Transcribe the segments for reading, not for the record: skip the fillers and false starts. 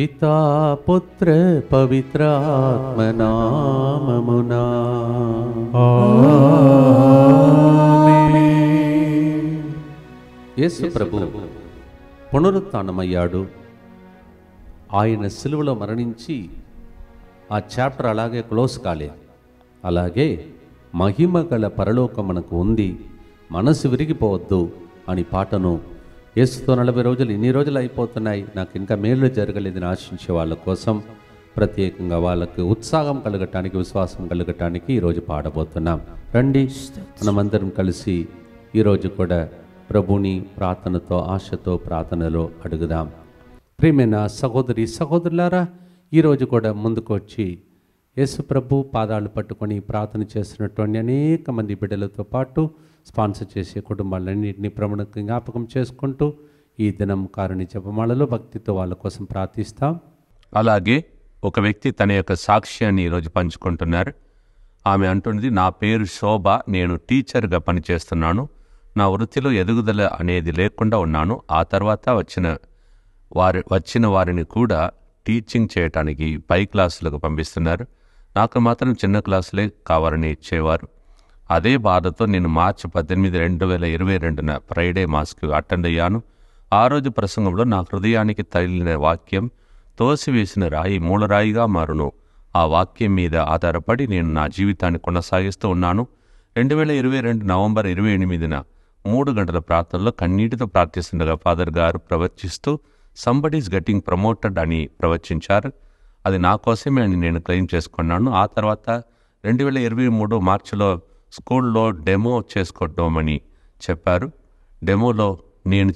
పితా పుత్ర పవిత్రాత్మ నామమునా యేసు ప్రభు పునరుత్థానమయ్యాడు. ఆయన సిలువలో మరణించి ఆ చాప్టర్ అలాగే క్లోజ్ కాలేదు. అలాగే మహిమ గల పరలోకం మనకు ఉంది, మనసు విరిగిపోవద్దు అని పాటను యేసుతో 40 రోజులు ఇన్ని రోజులు అయిపోతున్నాయి, నాకు ఇంకా మేలు జరగలేదని ఆశించే వాళ్ళ కోసం ప్రత్యేకంగా వాళ్ళకి ఉత్సాహం కలగటానికి, విశ్వాసం కలగటానికి ఈరోజు పాడబోతున్నాం. రండి మనమందరం కలిసి ఈరోజు కూడా ప్రభుని ప్రార్థనతో, ఆశతో ప్రార్థనలో అడుగుదాం. ప్రియమైన సహోదరి సహోదరులారా, ఈరోజు కూడా ముందుకు వచ్చి యేసు ప్రభు పాదాలు పట్టుకొని ప్రార్థన చేస్తున్నటువంటి అనేక మంది బిడ్డలతో పాటు స్పాన్సర్ చేసే కుటుంబాలన్నింటినీ ప్రముఖంగా జ్ఞాపకం చేసుకుంటూ ఈ దినం కారుణ్య జపమాలలో భక్తితో వాళ్ళ కోసం ప్రార్థిస్తాం. అలాగే ఒక వ్యక్తి తన యొక్క సాక్ష్యాన్ని ఈరోజు పంచుకుంటున్నారు. ఆమె అంటున్నది, నా పేరు శోభ, నేను టీచర్గా పనిచేస్తున్నాను. నా వృత్తిలో ఎదుగుదల అనేది లేకుండా ఉన్నాను. ఆ తర్వాత వచ్చిన వారిని కూడా టీచింగ్ చేయటానికి పై క్లాసులకు పంపిస్తున్నారు. నాకు మాత్రం చిన్న క్లాసులే కావాలని ఇచ్చేవారు. అదే బాధతో నేను మార్చి 18, 2022 ఫ్రైడే మాస్కి అటెండ్ అయ్యాను. ఆ రోజు ప్రసంగంలో నా హృదయానికి తగిలిన వాక్యం, తోసివేసిన రాయి మూలరాయిగా మారును. ఆ వాక్యం మీద ఆధారపడి నేను నా జీవితాన్ని కొనసాగిస్తూ ఉన్నాను. 2022 నవంబర్ 28న 3 గంటల ప్రార్థనలో కన్నీటితో ప్రార్థిస్తుండగా ఫాదర్ గారు ప్రవచిస్తూ సంబడి ఈజ్ గెట్టింగ్ ప్రమోటెడ్ అని ప్రవచించారు. అది నా కోసమే అని నేను క్లెయిమ్ చేసుకున్నాను. ఆ తర్వాత 2023 మార్చిలో స్కూల్లో డెమో చేసుకోవడమని చెప్పారు. డెమోలో నేను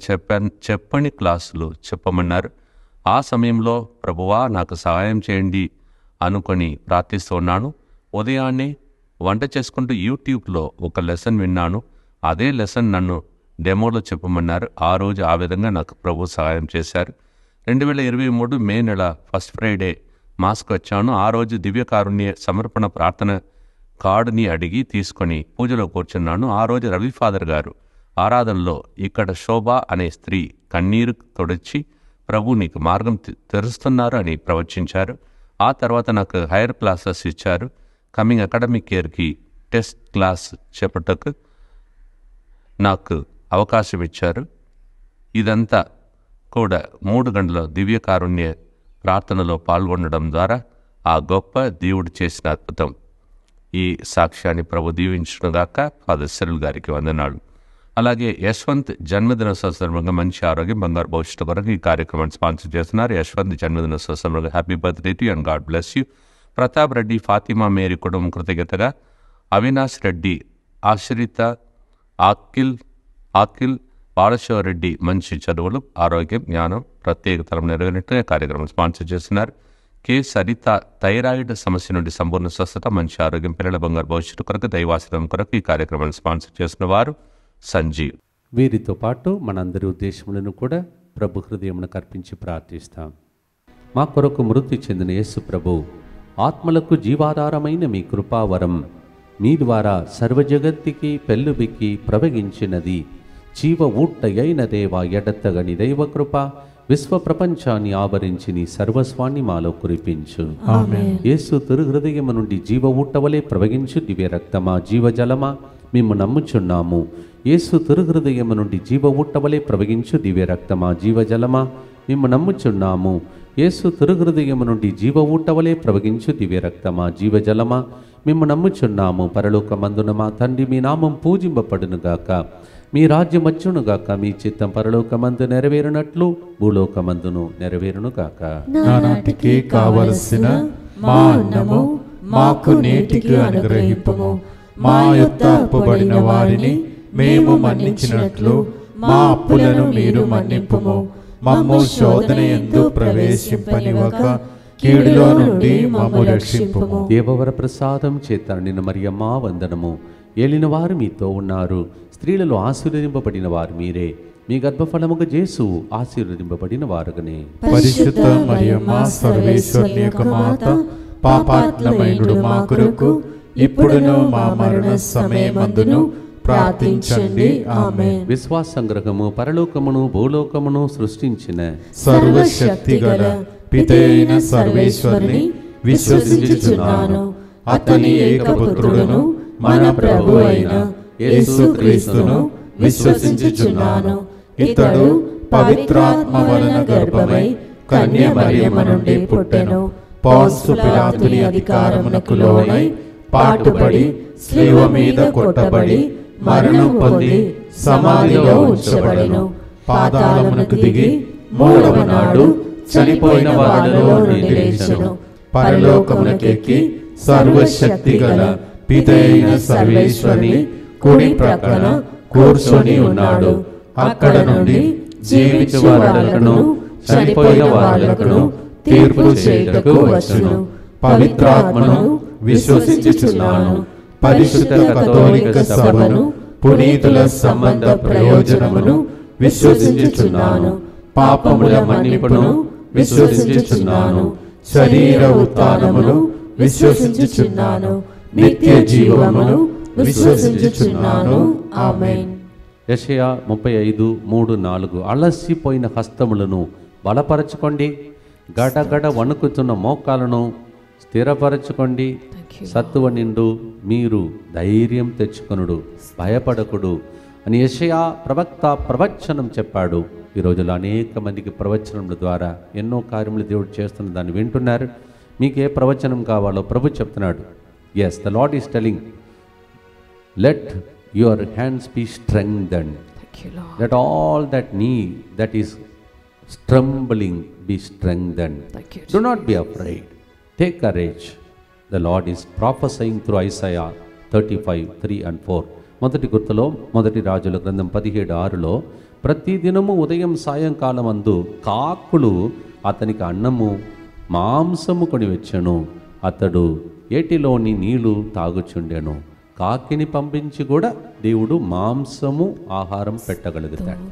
చెప్పని క్లాసులు చెప్పమన్నారు. ఆ సమయంలో ప్రభువా నాకు సహాయం చేయండి అనుకొని ప్రార్థిస్తూ ఉన్నాను. ఉదయాన్నే వంట చేసుకుంటూ యూట్యూబ్లో ఒక లెసన్ విన్నాను. అదే లెసన్ నన్ను డెమోలో చెప్పమన్నారు. ఆ రోజు ఆ విధంగా నాకు ప్రభు సహాయం చేశారు. 2023 మే నెల ఫస్ట్ ఫ్రైడే మాస్కు వచ్చాను. ఆ రోజు దివ్యకారుణ్య సమర్పణ ప్రార్థన కార్డుని అడిగి తీసుకొని పూజలో కూర్చున్నాను. ఆ రోజు రవి ఫాదర్ గారు ఆరాధనలో ఇక్కడ శోభ అనే స్త్రీ కన్నీరు తొడిచి ప్రభు నీకు మార్గం తెరుస్తున్నారు అని ప్రవచించారు. ఆ తర్వాత నాకు హైయర్ క్లాసెస్ ఇచ్చారు. కమింగ్ అకాడమిక్ ఇయర్కి టెస్ట్ క్లాస్ చెప్పటకు నాకు అవకాశం ఇచ్చారు. ఇదంతా కూడా 3 గంటల దివ్యకారుణ్య ప్రార్థనలో పాల్గొనడం ద్వారా ఆ గొప్ప దేవుడు చేసిన అద్భుతం. ఈ సాక్ష్యాన్ని ప్రభు దీవించునుగాక. ఫాదర్ సెరల్ గారికి వందనాలు. అలాగే యశ్వంత్ జన్మదిన సందర్భంగా మంచి ఆరోగ్యం, బంగారు భవిష్యత్తు కొరకు ఈ కార్యక్రమాన్ని స్పాన్సర్ చేస్తున్నారు. యశ్వంత్ జన్మదిన సందర్భంగా happy birthday to and God bless you. Pratap Reddy, Fatima Mary కుటుంబం కృతజ్ఞతగా, అవినాష్ రెడ్డి, ఆశ్రిత, ఆకిల్ బాలశివరెడ్డి మంచి చదువులు, ఆరోగ్యం, జ్ఞానం, ప్రత్యేక తరం నెరవేరినట్టుగా కార్యక్రమం స్పాన్సర్ చేస్తున్నారు. కె సరిత థైరాయిడ్ సమస్య నుండి సంపూర్ణ స్వస్థత, మంచి ఆరోగ్యం, పిల్లల బంగారు భవిష్యత్తు కొరకు, దైవాశ్రమం కొరకు ఈ కార్యక్రమాన్ని స్పాన్సర్ చేస్తున్న వారు సంజీవ్. వీరితో పాటు మనందరి ఉద్దేశములను కూడా ప్రభు హృదయమునకు అర్పించి ప్రార్థిస్తాం. మా కొరకు మృతి చెందిన యేసు ప్రభు ఆత్మలకు జీవాధారమైన మీ కృపావరం మీ ద్వారా సర్వజగత్తికి పెళ్ళుబిక్కి ప్రవగించినది. జీవ ఊట్టయైన దేవ ఎడతగని దైవకృప విశ్వ ప్రపంచాన్ని ఆవరించి నీ సర్వస్వాన్ని మాలో కురిపించు. యేసు తిరుహృదయము నుండి జీవ ఊట్టవలే ప్రవగించు దివ్య రక్తమా, జీవజలమా మేము నమ్ముచున్నాము. యేసు తిరుహృదయము నుండి జీవ ఊట్టవలే ప్రవగించు దివ్య రక్తమా, జీవజలమా మేము నమ్ముచున్నాము. యేసు తిరుహృదయము నుండి జీవ ఊట్టవలే ప్రవగించు దివ్య రక్తమా, జీవజలమా మేము నమ్ముచున్నాము. పరలోకమందున మా తండ్రి మీ నామం పూజింపబడునుగాక, మీ రాజ్యం వచ్చునుగాక, మీ చిత్తం పరలోకమందు నెరవేరునట్లు భూలోకమందును నెరవేరునుగాక. నానాటికి కావలసిన మా అన్నము మాకు నేటికి అనుగ్రహింపుము. మా యొద్ద అప్పుబడిన వారిని మేము మన్నించినట్లు మా అప్పులను మీరు మన్నింపుము. మమ్ము శోధన యందు ప్రవేశింపనివ్వక కీడులో నుండి మమ్ము రక్షింపుము. దేవవర ప్రసాదం చేత నిన్న మరియమ్మ వందనము. ఏలిన వారు మీతో ఉన్నారు, స్త్రీలలో ఆశీర్వదింపబడిన వారు మీరే, మీ గర్భఫలముగా యేసు ఆశీర్వదింపబడిన వారుగనే. పరిశుద్ధ మరియమ్మ సర్వేశ్వరుని యొక్క మాత, పాపాత్మమైనడు మా కొరకు ఇప్పుడును మా మరణ సమయమందును ప్రార్థించండి. ఆమేన్. విశ్వాస సంగ్రహము పరలోకమును భూలోకమును సృష్టించిన సర్వశక్తిగల పితైన సర్వేశ్వరుని విశ్వసించుచున్నాను. అతని ఏకపుత్రుడును మన ప్రభు అయిన యేసుక్రీస్తును విశ్వసించుచున్నాను. ఇతడు పవిత్రాత్మ వలన గర్భమై కన్య మరియమ్మ నుండి పుట్టెను. పొంతు పిలాతుని అధికారమునకు లోనై పాటుపడి శిలువ మీద కొట్టబడి మరణం పొంది సమాధిలో ఉంచబడెను. పాతాళమునకు దిగి మూడవ నాడు చనిపోయిన వారిలో నుండి లేచెను. పరలోకమునకెక్కి సర్వశక్తి గల పితైన సర్వేశ్వరుని కుడి ప్రక్కన కూర్చొని ఉన్నాడు. అక్కడ నుండి జీవించు వారులను చనిపోయిన వారులను తీర్పు చేయుటకు వచ్చును. పవిత్రాత్మను విశ్వసించుచున్నాను. పరిశుద్ధ కథోలిక సభను పునీతుల సంబంధ ప్రయోజనమును విశ్వసించుచున్నాను. పాపముల మన్నిపును విశ్వసించుచున్నాను. శరీర ఉత్థానమును విశ్వసించుచున్నాను. నిత్య జీవమును విశ్వసించుచున్నాను. ఆమేన్. యెషయా 35:3-4 అలసిపోయిన హస్తములను బలపరచుకోండి, గడగడ వణుకుతున్న మోకాలను స్థిరపరచుకోండి. సత్తువ నిండు మీరు ధైర్యం తెచ్చుకొనుడు, భయపడకుడు అని యెషయా ప్రవక్త ప్రవచనం చెప్పాడు. ఈ రోజుల్లో అనేక మందికి ప్రవచనముల ద్వారా ఎన్నో కార్యములు దేవుడు చేస్తున్న దాన్ని వింటున్నారు. మీకు ఏ ప్రవచనం కావాలో ప్రభు చెప్తున్నాడు. Yes, the Lord is telling, let your hands be strengthened, let all that knee that is stumbling be strengthened. Do not be afraid, take courage. The Lord is prophesying through Isaiah 35:3-4. మొదటి గుర్తులో మొదటి రాజుల గ్రంథం 17:6లో ప్రతిదినము ఉదయం సాయంకాలం అందు కాకులు అతనికి అన్నము మాంసము కొని వచ్చెను. అతడు ఏటిలోని నీళ్లు తాగుచుండెను. కాకిని పంపించి కూడా దేవుడు మాంసము ఆహారం పెట్టగలుగుతాడు.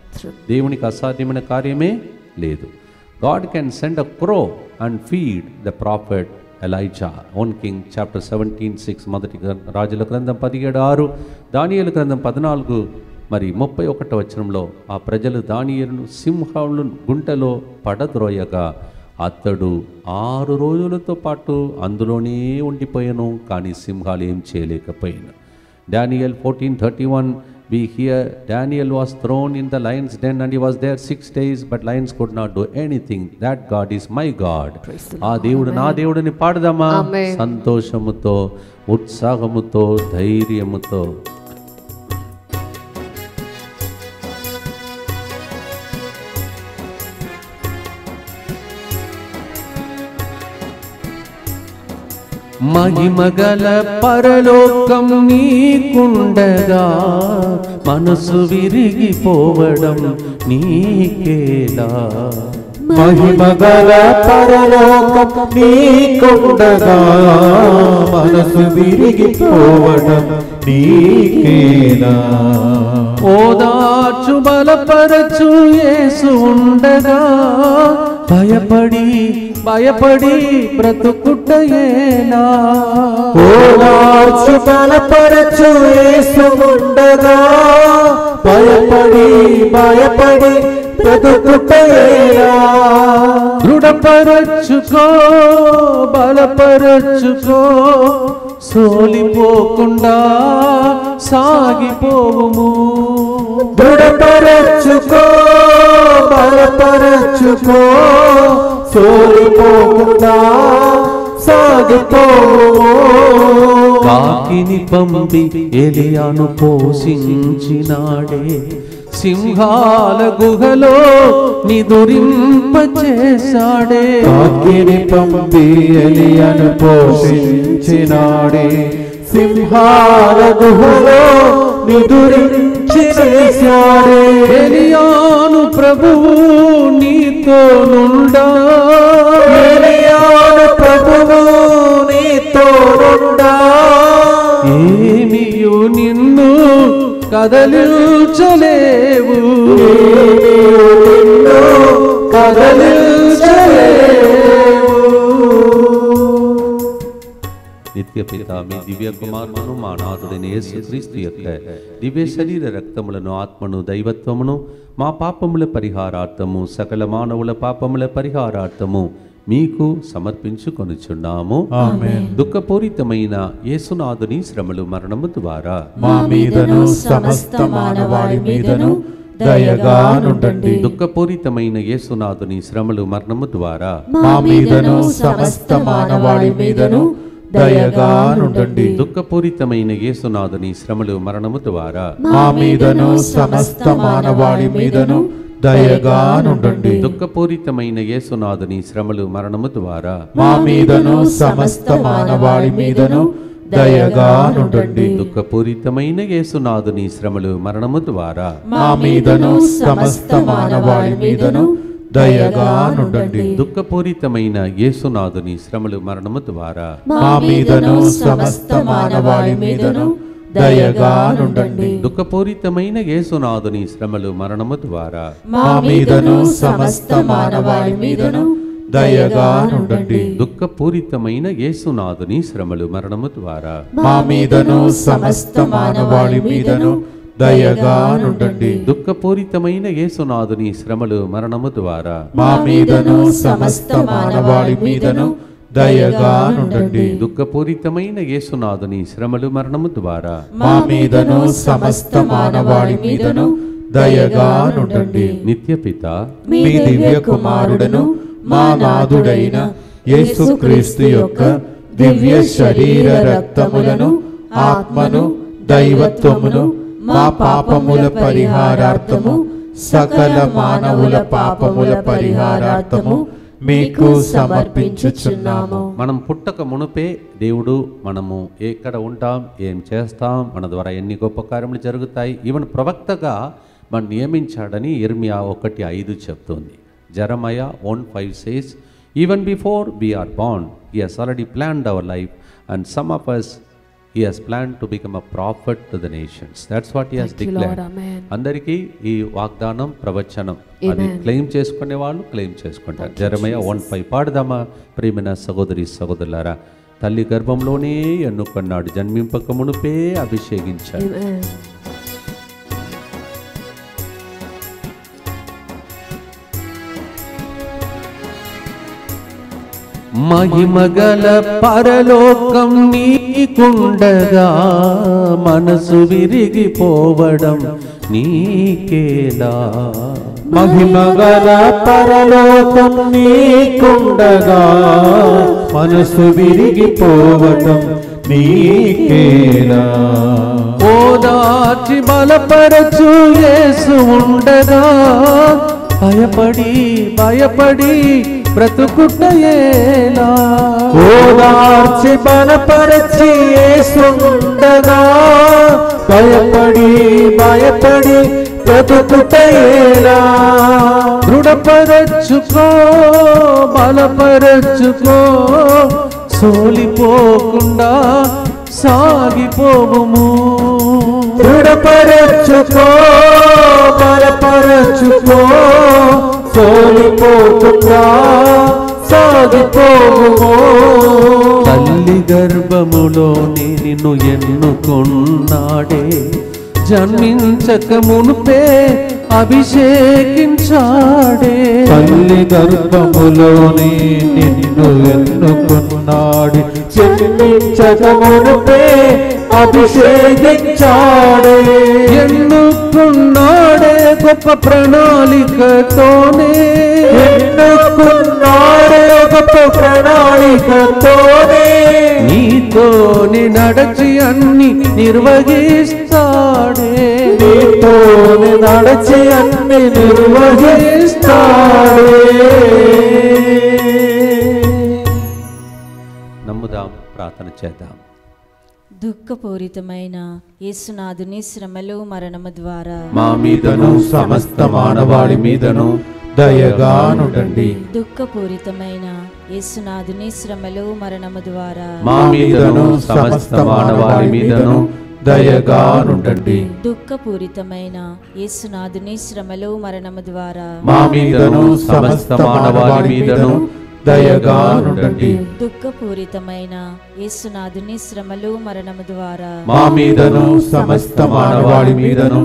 దేవునికి అసాధ్యమైన కార్యమే లేదు. God can send a crow and feed the prophet Elijah. 1 Kings chapter 17:6, మొదటి రాజుల గ్రంథం 17:6, దానియేలు గ్రంథం 14:31 వచనంలో ఆ ప్రజలు దానియేలును సింహముల గుంటలో పడద్రోయగా అతడు 6 రోజులతో పాటు అందులోనే ఉండిపోయాను, కానీ సింహాలు ఏం చేయలేకపోయాను. Daniel 14:31, we hear Daniel was thrown in the lion's den and he was there 6 days, but lions could not do anything. That God is my God. ఆ దేవుడు నా దేవుడిని పాడదామా సంతోషముతో, ఉత్సాహముతో, ధైర్యముతో. మహిమగల పరలోకం నీకుండగా మనసు విరిగిపోవడం నీకేలా. మహిమగల పరలోకం నీకుండగా మనసు విరిగిపోవడం నీకేలా. ఓదార్చు బలపరచు యేసు ఉండగా భయపడి భయపడి బ్రతుకుటయేనా. ఓదార్చు బలపరచు యేసు ఉండగా భయపడి భయపడి బ్రతుకుటయేనా. దృఢపరచుకో బలపరచుకో, సోలిపోకుండా సాగిపోవుము. దృఢపరచుకో బలపరచుకో, సోలిపోకుండా సాగిపోవుము. కాకిని పంపి ఎలియాను పోషించినాడే, సింహాల గుహలో నిదురింపచేశాడే. కాకిని పంపి ఎలియాను పోషించినాడే, సింహాల గుహలో నిదురించేశాడే. ఎలియాను ప్రభువు నీతో నుండా, ఎలియాను ప్రభువు నీతో నుండా. ఏమియు నిన్ను కదలించలేవు, ఏమియు నిన్ను కదలించలేవు. నిత్య పిత మీ దివ్య కుమారులను మా నాథుడైన యేసుక్రీస్తు యొక్క దివ్య శరీర రక్తములను, ఆత్మను, దైవత్వమును మా పాపముల పరిహారార్థము, సకల మానవుల పాపముల పరిహారార్థము మీకు సమర్పించుకొనుచున్నాము. ఆమేన్. దుఃఖపూరితమైన యేసునాథుని శ్రమలు మరణము ద్వారా మా మీదను సమస్త మానవాళి మీదను దయగా నుండండి. దుఃఖపూరితమైన యేసునాథుని శ్రమలు మరణము ద్వారా మా మీదను సమస్త మానవాళి మీదను దయగా నుండండి. దుఃఖపూరితమైన యేసునాథుని శ్రమలు మరణము ద్వారా మా మీదను సమస్త మానవాళి మీదను దయగా నుండండి. దుఃఖపూరితమైన యేసునాథుని శ్రమలు మరణము ద్వారా మా మీదను సమస్త మానవాళి మీదను దయగా నుండండి. దుఃఖపూరితమైన యేసునాథుని శ్రమలు మరణము ద్వారా మా మీదను సమస్త మానవాళి మీదను దయగా నుండండి. దుఃఖపూరితమైన యేసునాథుని శ్రమలు మరణము ద్వారా మా మీదను సమస్త మానవాళి మీదను దయగా నుండండి. దుఃఖపూరితమైన యేసునాథుని శ్రమలు మరణము ద్వారా మా మీదను సమస్త మానవాళి మీదను దయగా నుండండి. దుఃఖపూరితమైన యేసునాథుని శ్రమలు మరణము ద్వారా మా మీదను సమస్త మానవాళి మీదను దయగా నుండండి. దుఃఖపూరితమైన యేసునాథుని శ్రమలు మరణము ద్వారా మా మీదను సమస్త మానవాళి మీదను దయగా నుండండి. దుఃఖపూరితమైన యేసునాథుని శ్రమలు మరణము ద్వారా మా మీదను సమస్త మానవాళి మీదను దయగా నుండండి. నిత్యపిత మీ దివ్య కుమారుడను మా నాథుడైన యేసుక్రీస్తు యొక్క దివ్య శరీర రక్తములను ఆత్మను దైవత్వమును మా పాపముల పరిహారార్థము సకల మానవుల పాపముల పరిహారార్థము మీకు సమర్పించుచున్నాము. మనం పుట్టక మునుపే దేవుడు మనము ఎక్కడ ఉంటాం, ఏం చేస్తాం, మన ద్వారా ఎన్ని గొప్ప కార్యములు జరుగుతాయి, ఈవెన్ ప్రవక్తగా మనం నియమించాడని ఇర్మియా 1:5 చెప్తుంది. జెరమయా 1:5 says, even before we are born, he has already planned our life, and some of us he has planned to become a prophet to the nations. That's what he has declared. అందరికీ ఈ వాగ్దానం ప్రవచనం అది claim చేసుకునే వాళ్ళు claim చేసుకుంటారు. జెరమయా 1:5 పాడదామా ప్రియమైన సహోదరి సహోదరులారా. తల్లి గర్భంలోనే ఎన్నుకున్నాడు, జన్మింపక మునుపే అభిషేకించాడు. మహిమగల పరలోకం నీకుండగా మనసు విరిగిపోవడం నీకేలా. మహిమగల పరలోకం నీకుండగా మనసు విరిగిపోవటం నీకేలా. ఓదార్చి బలపరచు యేసు ఉండగా భయపడి భయపడి బ్రతుకుటయేలా. ఓదార్చి బలపరచి యేసుండగా భయపడి భయపడి బ్రతుకుటయేలా. దృఢపరచుకో బలపరచుకో సోలిపోకుండా సాగిపోవుము. దృఢపరచుకో బలపరచుకో సోలిపోకుండా సాగిపోవుము. తల్లి గర్భములోనే నిన్ను ఎన్నుకొన్నాడే, జన్మించక మునుపే అభిషేకించాడే. తల్లి గర్భములోనే నిన్ను ఎన్నుకున్నాడు, జన్మించక మునుపే అభిషేకించాడే. ఎన్నుకున్నాడే గొప్ప ప్రణాళికతోనే, ఎన్నుకున్నాడే గొప్ప ప్రణాళికతోనే. నీతోని నడచి అన్ని నిర్వహిస్తాడే. నీతోనే నడచి అన్ని నిర్వహిస్తాడే. నమ్ముదాం, ప్రార్థన చేద్దాం. దుఃఖపూరితమైన యేసునాథుని శ్రమలు మరణము ద్వారా మా మీదను సమస్త మానవాళి మీదను దయగా నుండండి. దుఃఖపూరితమైన యేసునాథుని శ్రమలు మరణము ద్వారా మా మీదను సమస్త మానవాళి మీదను దయగా నుండండి. దుఃఖపూరితమైన యేసునాథుని శ్రమలు మరణము ద్వారా మా మీదను సమస్త మానవాళి మీదను దయగా నుండండి. దుఃఖపూరితమైన యేసునాథుని శ్రమలు మరణము ద్వారా మా మీదను సమస్త మానవాళి మీదను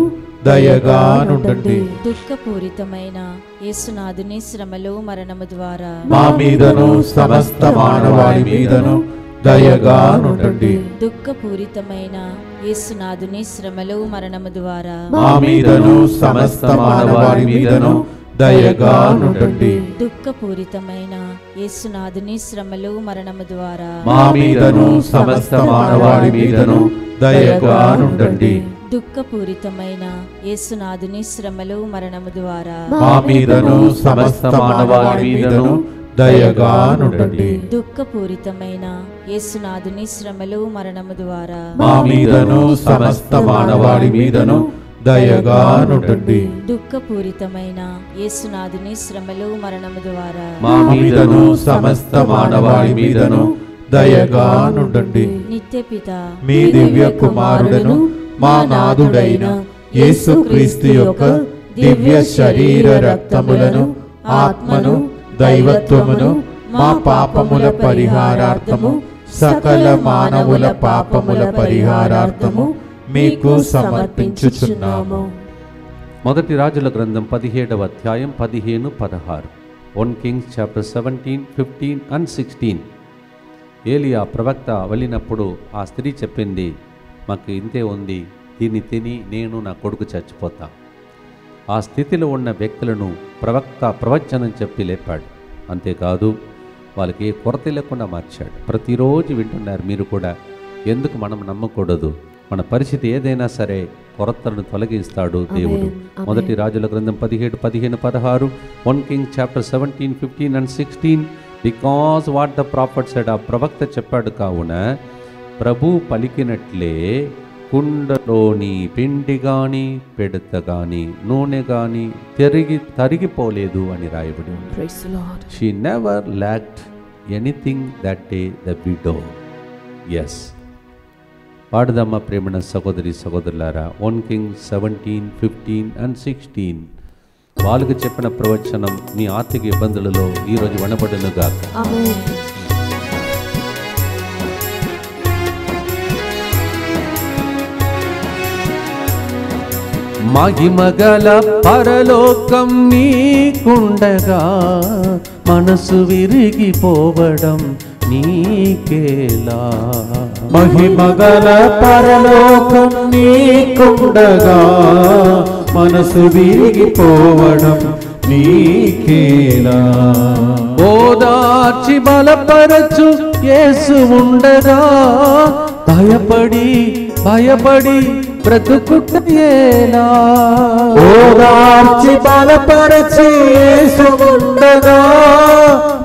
దయగా నుండండి. దుఃఖపూరితమైన యేసునాథుని శ్రమలు మరణము ద్వారా మా మీదను సమస్త మానవాళి మీదను దయగా నుండండి. దుఃఖపూరితమైన యేసునాథుని శ్రమలు మరణము ద్వారా మా మీదను సమస్త మానవాళి మీదను దయగా నుండండి. దుఃఖపూరితమైన యేసునాథుని శ్రమలు మరణము ద్వారా మా మీదను సమస్త మానవాళి మీదను దయగా నుండండి. దుఃఖపూరితమైన యేసునాథుని శ్రమలు మరణము ద్వారా మా మీదను సమస్త మానవాళి మీదను దయగా నుండండి. దుఃఖపూరితమైన యేసునాథుని శ్రమలు మరణము ద్వారా మా మీదను సమస్త మానవాళి మీదను దయగా నుండండి. దుఃఖపూరితమైన యేసునాథుని శ్రమలు మరణము ద్వారా మా మీదను సమస్త మానవాళి మీదను దయగా నుండండి. నిత్యపిత మీ దివ్య కుమారుడను మా నాథుడైన యేసుక్రీస్తు యొక్క దివ్య శరీర రక్తములను ఆత్మను దైవత్వమును మా పాపముల పరిహారార్థము సకల మానవుల పాపముల పరిహారార్థము మీకు సమర్పించుచున్నాము. మొదటి రాజుల గ్రంథం 17వ అధ్యాయం 15, 16. 1 Kings chapter 17, 15 and 16. ఏలియా ప్రవక్త వెళ్ళినప్పుడు ఆ స్త్రీ చెప్పింది, మాకు ఇంతే ఉంది, దీన్ని తిని నేను నా కొడుకు చచ్చిపోతా. ఆ స్థితిలో ఉన్న వ్యక్తులను ప్రవక్త ప్రవచనం చెప్పి లేపాడు. అంతేకాదు వాళ్ళకి ఏ కొరత లేకుండా మార్చాడు. ప్రతిరోజు వింటున్నారు మీరు కూడా. ఎందుకు మనం నమ్మకూడదు? మన పరిస్థితి ఏదైనా సరే కొరతలను తొలగిస్తాడు దేవుడు. మొదటి రాజుల గ్రంథం 17, 15, 16. 1 Kings chapter 17, 15 and 16. Because what the prophet said, ఆ ప్రవక్త చెప్పాడు కావున ప్రభు పలికినట్లే కుండలోని పిండి గాని పెడత గాని నూనె గాని తరిగిపోలేదు అని రాయబడి ఉంది. She never lacked anything that day the widow. Yes, పాడదమ్మ ప్రేమణ సహోదరి సహోదరులారా. 1 Kings 17, 15 and 16. వాళ్ళకు చెప్పిన ప్రవచనం మీ ఆర్థిక ఇబ్బందులలో ఈరోజు వినబడునుగా. మహిమగల పరలోకం నీకుండగా మనసు విరిగిపోవడం నీకేలా. మహిమగల పరలోకం నీకుండగా మనసు విరిగిపోవడం నీకేలా. ఓదార్చి బలపరచు యేసు ఉండగా భయపడి బ్రతుకుటయేలా. ఓదార్చి బలపరచి యేసు ఉండగా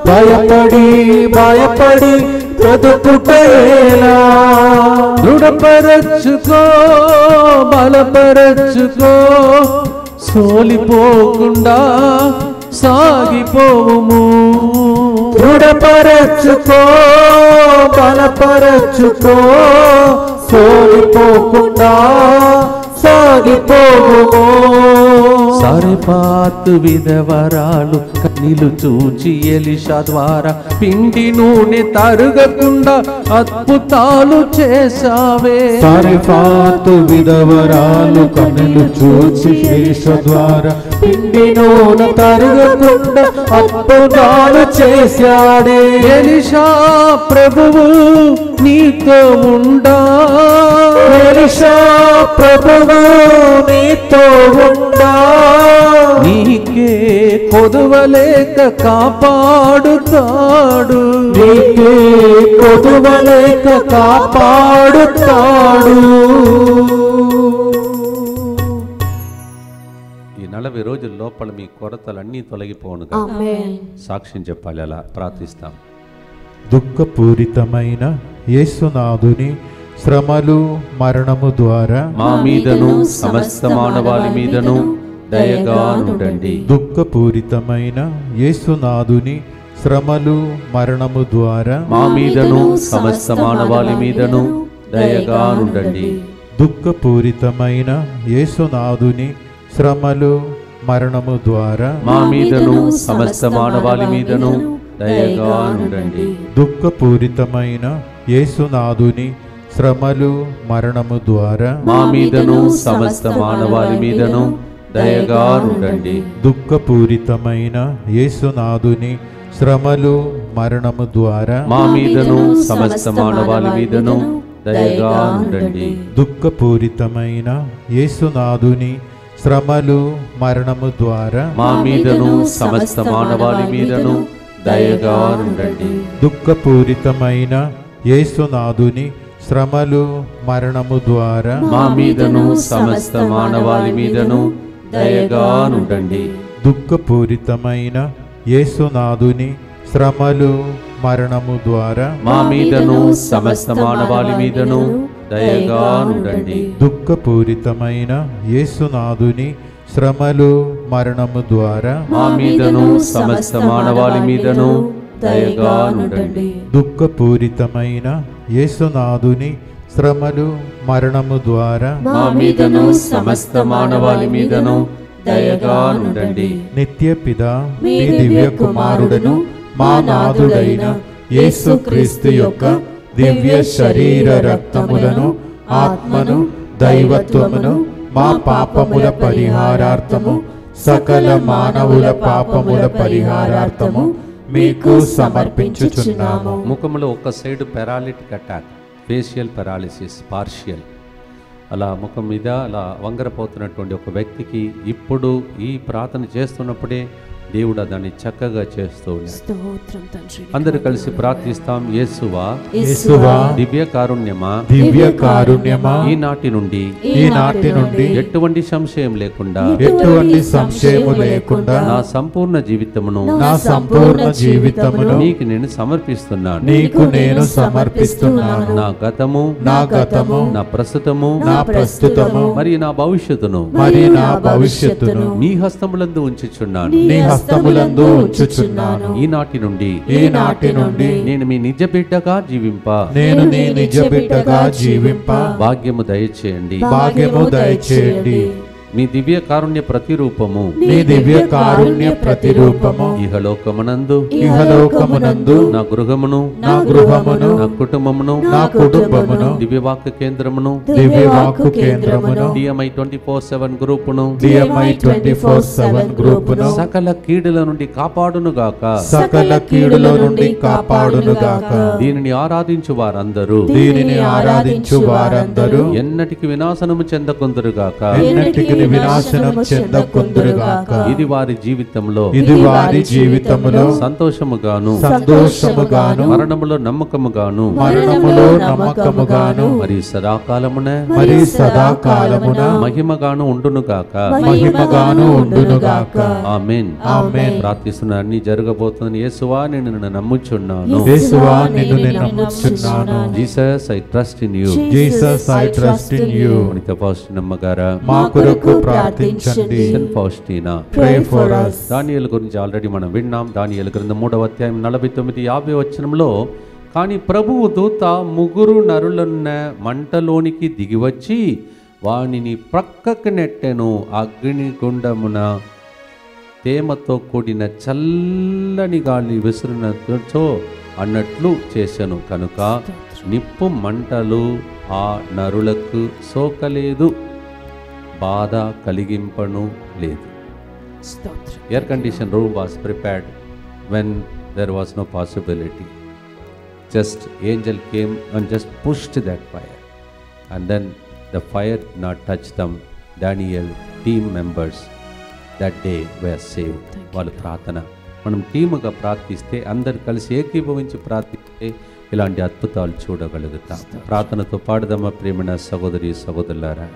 భయపడి బ్రతుకుటయేలా. దృఢపరచుకో బలపరచుకో సోలిపోకుండా సాగిపోవుము. దృఢపరచుకో బలపరచుకో సోలిపోకుండా సాగిపోవుము. సరిపాతు విధవరాలు కన్నీలు చూచి ఎలీషా ద్వారా పిండి నూనె తరగకుండా అద్భుతాలు చేసావే. సరిపాతు విధవరాలు కన్నులు చూచి ఎలీషా ద్వారా పిండి నూనె తరగకుండా అద్భుతాలు చేశాడే. ఎలీషా ప్రభువు నీతో ఉండా. ఎలీషా ప్రభువు నీతో ఉండా. నీకే కొదువలేక కాపాడుతాడు. నీకే కొదువలేక కాపాడుతాడు. ఈ 40 రోజుల లోపల మీ కొరతలన్నీ తొలగిపోనుగా. సాక్ష్యం చెప్పాలి, అలా ప్రార్థిస్తాం. దుఃఖపూరితమైన యేసునాథుని శ్రమలు మరణము ద్వారా మా మీదను సమస్త మానవాళి మీదను దయగా నుండండి. దుఃఖపూరితమైన యేసునాథుని శ్రమలు మరణము ద్వారా మా మీదను సమస్త మానవాళి మీదను దయగా నుండండి. దుఃఖపూరితమైన యేసునాథుని శ్రమలు మరణము ద్వారా మా మీదను సమస్త మానవాళి మీదను దయగా నుండండి. దుఃఖపూరితమైన యేసునాథుని శ్రమలు మరణము ద్వారా మా మీదను సమస్త మానవాళి మీదను దయగా ఉండండి. దుఃఖపూరితమైన యేసునాథుని శ్రమలు మరణము ద్వారా మా మీదను సమస్త మానవాళి మీదను దయగా ఉండండి. దుఃఖపూరితమైన యేసునాథుని శ్రమలు మరణము ద్వారా మా మీదను సమస్త మానవాళి మీదను దయగా ఉండండి. దుఃఖపూరితమైన యేసునాథుని శ్రమలు మరణము ద్వారా మా మీదను సమస్త మానవాళి మీదను దయగా ఉండండి. దుఃఖపూరితమైన యేసునాథుని శ్రమలు మరణము ద్వారా మా మీదను సమస్త మానవాళి మీదను దయగా ఉండండి. దుఃఖపూరితమైన యేసునాథుని శ్రమలు మరణము ద్వారా మా మీదను సమస్త మానవాళి మీదను దయగా ఉండండి. దుఃఖపూరితమైన యేసునాథుని శ్రమలు మరణము ద్వారా మా మీదను సమస్త మానవాళి మీదను దయగా ఉండండి. నిత్య పిత మీ దివ్య కుమారుడను మా నాథుడైన యేసుక్రీస్తు యొక్క దివ్య శరీర రక్తములను ఆత్మను దైవత్వమును మా పాపముల పరిహారార్థము సకల మానవుల పాపముల పరిహారార్థము మీకు సమర్పించుచున్నాము. ముఖంలో ఒక side paralytic attack, facial paralysis partial, అలా ముఖం మీద అలా వంగరపోతున్నటువంటి ఒక వ్యక్తికి ఇప్పుడు ఈ ప్రార్థన చేస్తున్నప్పుడే దేవుడు దాన్ని చక్కగా చేస్తూ ఉన్నాడు. అందరూ కలిసి ప్రార్థిస్తాం. యేసువా, యేసువా, దివ్య కారుణ్యమా, దివ్య కారుణ్యమా, ఈనాటి నుండి ఎటువంటి సంశయం లేకుండా నా సంపూర్ణ జీవితమును నీకు నేను సమర్పిస్తున్నాను. నా గతము నా ప్రస్తుతము మరి నా భవిష్యత్తును మీ హస్తములందు ఉంచుచున్నాను. ఈనాటి నుండి నేను మీ నిజ బిడ్డగా జీవింప భాగ్యము దయచేయండి. మీ దివ్య కారుణ్య ప్రతిరూపము ఇహలోకమునందు నా గృహమును నా కుటుంబమును దివ్యవాక్య కేంద్రమును DMI 24/7 గ్రూపును సకల కీడుల నుండి కాపాడును గాక. దీనిని ఆరాధించు వారందరూ ఎన్నటికి వినాశనము చెందకుందురుగాక. ఇది వారి జీవితంలో సంతోషముగాను మరణములో నమ్మకముగాను మరి సదాకాలమున మహిమగాను ఉండునుగాక. ఆమేన్. ప్రార్థిస్తున్న అన్ని జరగబోతుందని యేసువా నేను నిన్ను నమ్ముచున్నాను. Jesus I trust in you. పునీత ఫౌస్టినమ్మ గారా మా కొరకు ప్రార్థించండి. Saint Faustina Pray for us. దానియేలు గురించి ఆల్రెడీ మనం విన్నాం. దానియేలు గ్రంథం 3వ అధ్యాయం 49-50 వచనంలో, కానీ ప్రభువు దూత 3 నరులున్న మంటలోనికి దిగివచ్చి వానిని ప్రక్కకు నెట్టెను. అగ్నిగుండమున తేమతో కూడిన చల్లని గాలి విసురునచో అన్నట్లు చేశాను. కనుక నిప్పు మంటలు ఆ నరులకు సోకలేదు, బాధ కలిగింపను లేదు. Air condition room was prepared when there was no possibility. Just angel came and just pushed that fire, and then the fire did not touch them. Daniel team members that day were saved. వాళ్ళ ప్రార్థన మనం టీముగా ప్రార్థిస్తే, అందరు కలిసి ఏకీభవించి ప్రార్థిస్తే ఇలాంటి అద్భుతాలు చూడగలుగుతాం. ప్రార్థనతో పాడుదమ్మ ప్రేమణ సహోదరి సహోదరులారా.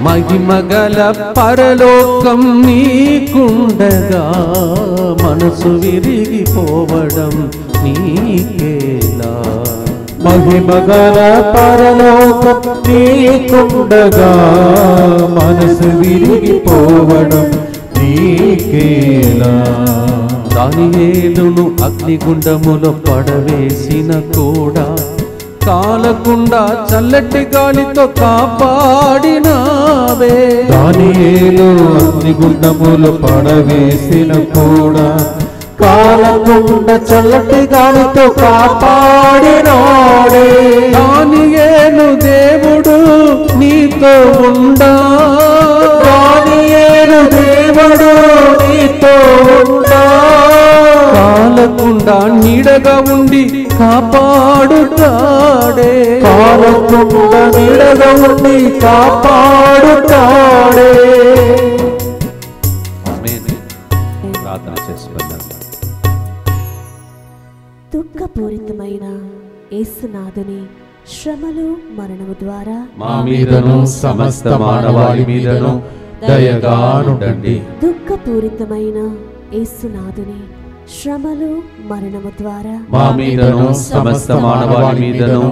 మహిమగల పరలోకం నీకుండగా మనసు విరిగిపోవడం నీకేలా. మహిమగల పరలోకం నీకుండగా మనసు విరిగిపోవడం నీకేలా. దానియేలును అగ్నిగుండములో పడవేసిన కూడా కాలకుండా చల్లటి గాలితో కాపాడినావే. దానియేలు అగ్నిగుండములు పడవేసిన కూడా కాలకుండా చల్లటి గాలితో కాపాడినాడే. దానియేలు దేవుడు నీతో ఉండా, దానియేలు దేవుడు నీతో ఉండా, కాలకుండా నీడగా ఉండి కాపాడుతాడే. కాలకుండా నీడగా ఉండి కాపాడుతాడే. ఆమేన్. ప్రార్థన చేసుకుందాం. దుఃఖపూరితమైన యేసునాథుని శ్రమలు మరణము ద్వారా మా మీదను సమస్త మానవాళి మీదను దయగానుండండి. దుఃఖపూరితమైన యేసునాథుని శ్రమలు మరణము ద్వారా మా మీదను సమస్త మానవాళి మీదను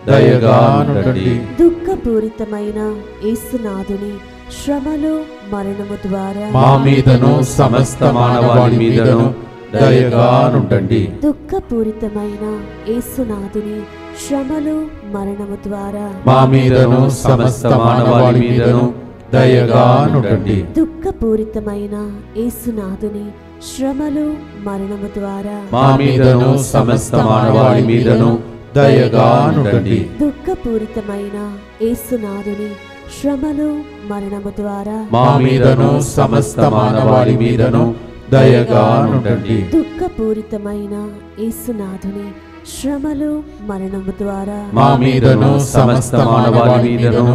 దయగానుండండి. దుఃఖపూరితమైన యేసునాథుని శ్రమలు మరణము ద్వారా మా మీదను సమస్త మానవాళి మీదను దయగానుండండి. దుఃఖపూరితమైన యేసునాథుని శ్రమలు మరణము ద్వారా మా మీదను సమస్త మానవాళి మీదను దయగానుండండి. దుఃఖపూరితమైన యేసునాథుని శ్రమలు మరణము ద్వారా మా మీదను సమస్త మానవాళి మీదను దయగానుండండి. దుఃఖపూరితమైన యేసునాథుని శ్రమలు మరణము ద్వారా మా మీదను సమస్త మానవాళి మీదను దయగానుండండి. దుఃఖపూరితమైన యేసునాథుని శ్రమలు మరణము ద్వారా మా మీదను సమస్త మానవాళి మీదను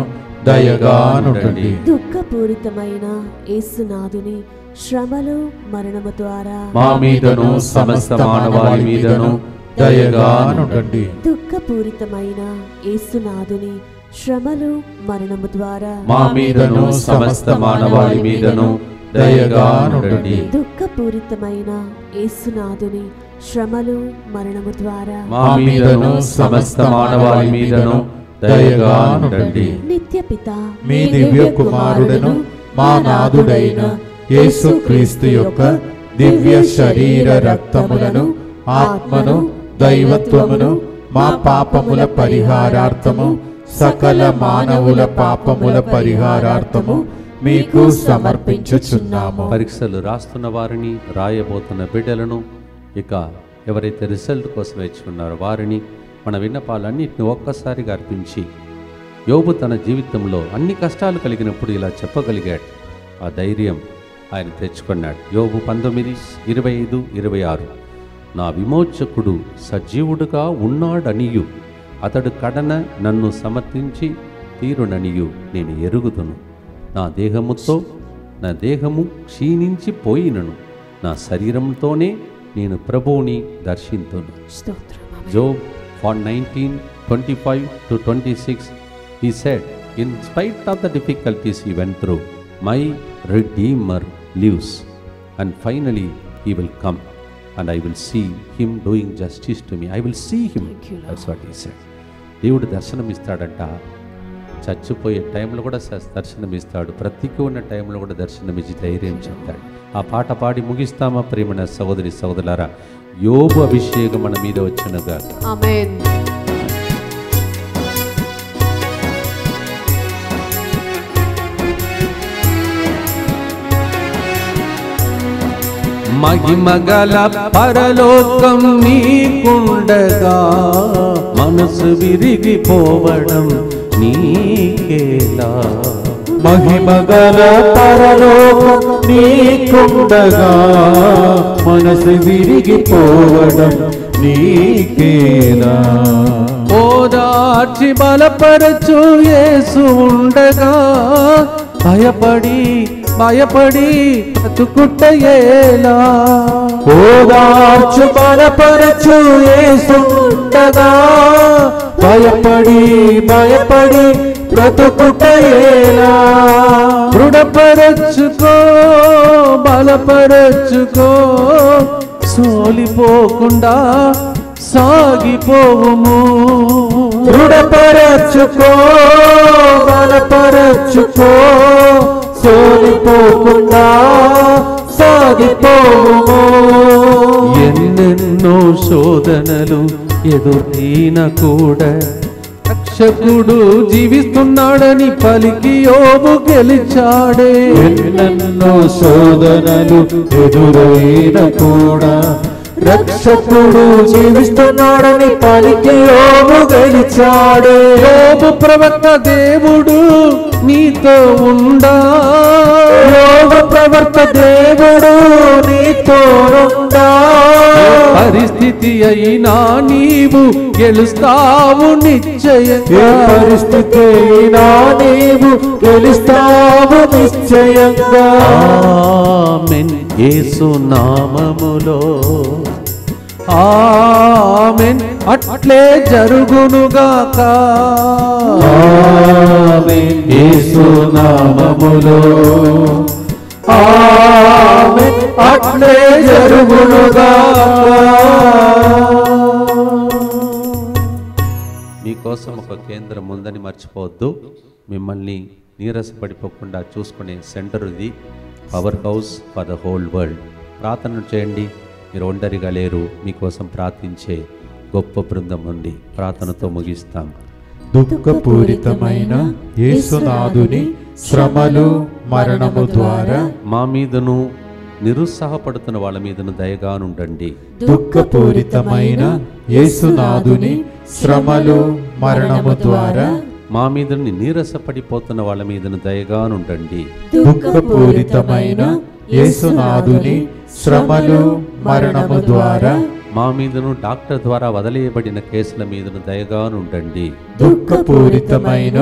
దయగానుండండి. దుఃఖపూరితమైన యేసునాథుని శ్రమలు మరణము ద్వారా మా మీదను సమస్త మానవాళి మీదను దయగానుండండి. దుఃఖపూరితమైన యేసునాథుని శ్రమలు మరణము ద్వారా మా మీదను సమస్త మానవాళి మీదను దయగానుండండి. దుఃఖపూరితమైన యేసునాథుని శ్రమలు మరణము ద్వారా మా మీదను సమస్త మానవాళి మీదను దయగానుండండి. నిత్యపిత మీ దివ్య కుమారుడను మా నాథుడైన యేసుక్రీస్తు యొక్క దివ్య శరీర రక్తములను ఆత్మను దైవత్వమును మా పాపముల పరిహారార్థము సకల మానవుల పాపముల పరిహారార్థము మీకు సమర్పించుచున్నాము. పరీక్షలు రాస్తున్న వారిని, రాయబోతున్న బిడ్డలను, ఇక ఎవరైతే రిజల్ట్ కోసం వేచి ఉన్నారో వారిని, మన విన్నపాలన్నింటినీ ఒక్కసారిగా అర్పించి, యోబు తన జీవితంలో అన్ని కష్టాలు కలిగినప్పుడు ఇలా చెప్పగలిగాడు. ఆ ధైర్యం ఆయన తెచ్చుకున్నాడు. యోబు 19:25-26 నా విమోచకుడు సజీవుడుగా ఉన్నాడనియు అతడు కడన నన్ను సమర్థించి తీరుననియు నేను ఎరుగుదును. నా దేహము క్షీణించిపోయినను నా శరీరంతోనే నేను ప్రభువుని దర్శింతును. Job 19:25-26 he said, in spite of the difficulties he went through, my Redeemer lives, and finally he will come and I will see him doing justice to me. I will see him. That's what he said. దేవుడు దర్శనమిస్తాడంట. చచ్చిపోయే టైంలో కూడా దర్శనమిస్తాడు, బ్రతికి ఉన్న టైంలో కూడా దర్శనమిచ్చి ధైర్యం చెప్తాడు. ఆ పాట పాడి ముగిస్తామా ప్రియమైన సహోదరి సహోదరులారా? యోబు అభిషేకం మన మీద వచ్చినగా. ఆమేన్. మహిమగల పరలోకం నీకుండగా మనసు విరిగిపోవడం నీకేలా. మహిమగల పరలోకం నీకుండగా మనసు విరిగిపోవడం నీకేలా. ఓదార్చి బలపరచు యేసు ఉండగా భయపడి బ్రతుకుటయేలా. ఓదార్చు బలపరచు యేసు ఉండగా భయపడి బ్రతుకుటయేలా. దృఢపరచుకో బలపరచుకో సోలిపోకుండా సాగిపోవుము. దృఢపరచుకో బలపరచుకో సోలిపోకుండా సాగిపోవుము. ఎన్నెన్నో శోధనలు ఎదురైన కూడా రక్షకుడు జీవిస్తున్నాడని పలికి యోబు గెలిచాడే. ఎన్నెన్నో శోధనలు ఎదురైన కూడా రక్షకుడు జీవిస్తున్నాడని పలికి యోబు గెలిచాడే. యోబు ప్రవక్త దేవుడు నీతో ఉండా, యోబు ప్రవర్త దేవుడు నీతో ఉండా. పరిస్థితి అయినా నీవు గెలుస్తావు నిశ్చయంగా. ఏ పరిస్థితి అయినా నీవు గెలుస్తావు నిశ్చయంగా. ఆమేన్ యేసు నామములో ఆమేన్ అట్లే జరుగునుగాక. ఆమేన్ యేసు నామములో ఆమేన్ అట్లే జరుగునుగాక. మీకోసం ఒక కేంద్రం ఉందని మర్చిపోవద్దు. మిమ్మల్ని నీరసపడిపోకుండా చూసుకునే సెంటర్ ఇది, power house for the whole world. ప్రార్థన చేయండి, మీరు ఒంటరిగా లేరు. మీకోసం ప్రార్థించే గొప్ప బృందం ఉంది. ప్రార్థనతో ముగిస్తాం. దుఃఖపూరితమైన యేసునాథుని శ్రమలు మరణము ద్వారా మా మీదను నిరుత్సాహపడుతున్న వాళ్ళ మీదను దయగానుండండి. దుఃఖపూరితమైన యేసునాథుని శ్రమలు మరణము ద్వారా మా మీదని నీరసపడిపోతున్న వాళ్ళ మీదను దయగానుండండి. దుఃఖపూరితమైన యేసునాథుని శ్రమలు మరణము ద్వారా మా మీదను డాక్టర్ ద్వారా వదిలేయబడిన కేసుల మీదను దయగానుండండి. దుఃఖపూరితమైన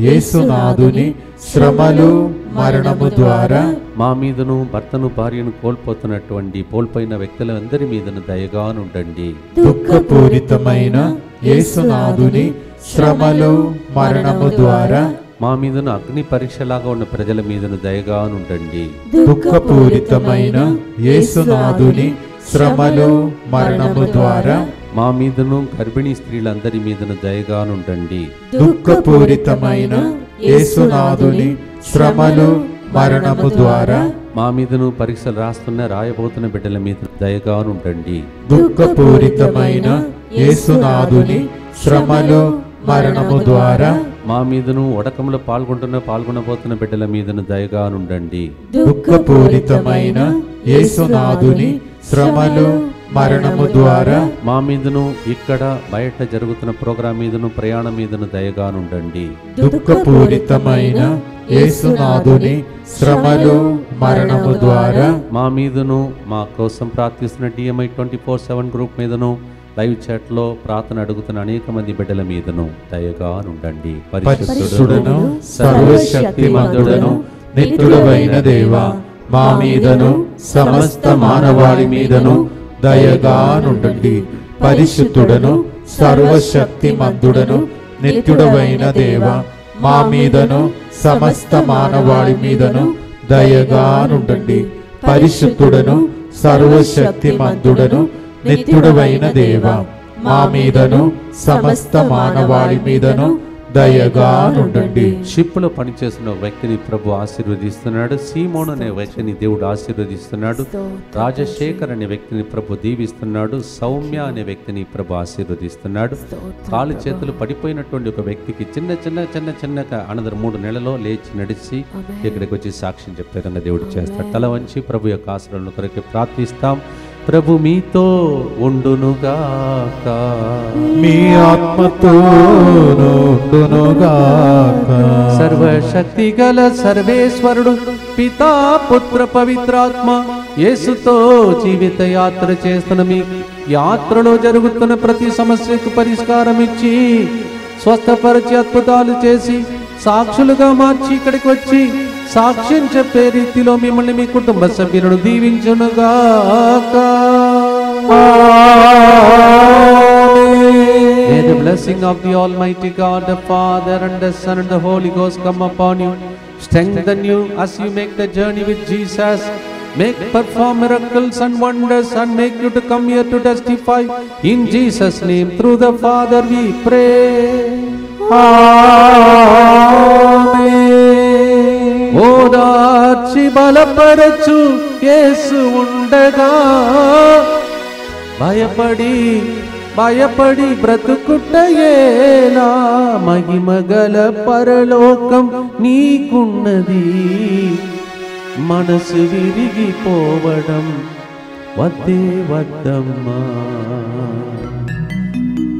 యేసునాథుని శ్రమలు మరణము ద్వారా మా మీదను భర్తను భార్యను కోల్పోయిన వ్యక్తులందరి మీదను దయగానుండండి. దుఃఖపూరితమైన యేసునాథుని శ్రమలు మరణము ద్వారా మా మీదను అగ్ని పరీక్షలాగా ఉన్న ప్రజల మీదను దయగానుండండి. దుఃఖపూరితమైన యేసునాథుని శ్రమలు మరణము ద్వారా మా మీదను గర్భిణీ స్త్రీలందరి మీదను దయగానుండండి. దుఃఖపూరితమైన యేసునాథుని శ్రమలు మరణము ద్వారా మా మీదను పరీక్షలు రాయబోతున్న బిడ్డల మీద దయగానుండండి. దుఃఖపూరితమైన యేసునాథుని శ్రమలు మరణము ద్వారా మా మీదను ఉడకంలో పాల్గొనబోతున్న బిడ్డల మీదను దయగానుండండి. దుఃఖపూరితమైన యేసునాథుని శ్రమలు మరణము ద్వారా మా మీదను ఇక్కడ బయట జరుగుతున్న ప్రోగ్రాం మీదను ప్రయాణం మీదను దయగానుండండి. దుఃఖపూరితమైన యేసునాథుని శ్రమలు మరణము ద్వారా మా మీదను మా కోసం ప్రార్థిస్తున్న DMI 24/7 గ్రూప్ మీదను లైవ్ చాట్ లో ప్రార్థన అడుగుతున్న అనేక మంది బిడ్డల మీదను దయగానుండండి. పరిశుద్ధుడను సర్వశక్తిమంతుడను నిత్యుడవైన దేవా, మా మీదను సమస్త మానవాళి మీదను దయగానుండండి. పరిశుద్ధుడను సర్వశక్తిమంతుడను నిత్యుడవైన దేవా, మా మీదను సమస్త మానవాళి మీదను దయగానుండండి. పరిశుద్ధుడను సర్వశక్తిమంతుడను నిత్యుడవైన దేవా, మా మీదను సమస్త మానవాళి మీదను దయగానుండండి. షిప్ లో పనిచేస్తున్న వ్యక్తిని ప్రభు ఆశీర్వదిస్తున్నాడు. సీమోన్ అనే వ్యక్తిని దేవుడు ఆశీర్వదిస్తున్నాడు. రాజశేఖర్ అనే వ్యక్తిని ప్రభు దీవిస్తున్నాడు. సౌమ్య అనే వ్యక్తిని ప్రభు ఆశీర్వదిస్తున్నాడు. కాలు చేతులు పడిపోయినటువంటి ఒక వ్యక్తికి చిన్నగా అనదర్ 3 నెలలో లేచి నడిచి ఇక్కడికి వచ్చి సాక్ష్యం చెప్పే విధంగా దేవుడు చేస్తాడు. తల వంచి ప్రభు యొక్క ఆశీర్వాదాల కొరకు ప్రార్థిస్తాం. ప్రభు మీతో ఉండునుగాక, మీ ఆత్మతో ఉండునుగాక. సర్వశక్తి గల సర్వేశ్వరుడు పితా పుత్ర పవిత్రాత్మ యేసుతో జీవిత యాత్ర చేస్తున్న మీ యాత్రలో జరుగుతున్న ప్రతి సమస్యకు పరిష్కారం ఇచ్చి స్వస్థపరిచి అద్భుతాలు చేసి సాక్షులుగా మార్చి ఇక్కడికి వచ్చి సాక్ష్యం చెప్పే రీతిలో మిమ్మల్ని మీ కుటుంబ సభ్యులను దీవించునుగాక. May the blessing of the Almighty God, the Father and the Son and the Holy Ghost come upon you, strengthen you as you make the journey with Jesus, perform miracles and wonders, and make you to come here to testify. In Jesus' name, through the Father we pray. Amen. ఓదార్చి బలపరచు యేసు ఉండగా భయపడి బ్రతుకుటయేలా, మహిమగల పరలోకం నీకున్నది, మనసు విరిగిపోవడం వద్దే వద్దమ్మా.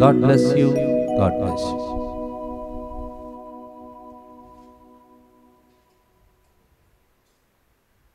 God bless you. God bless you.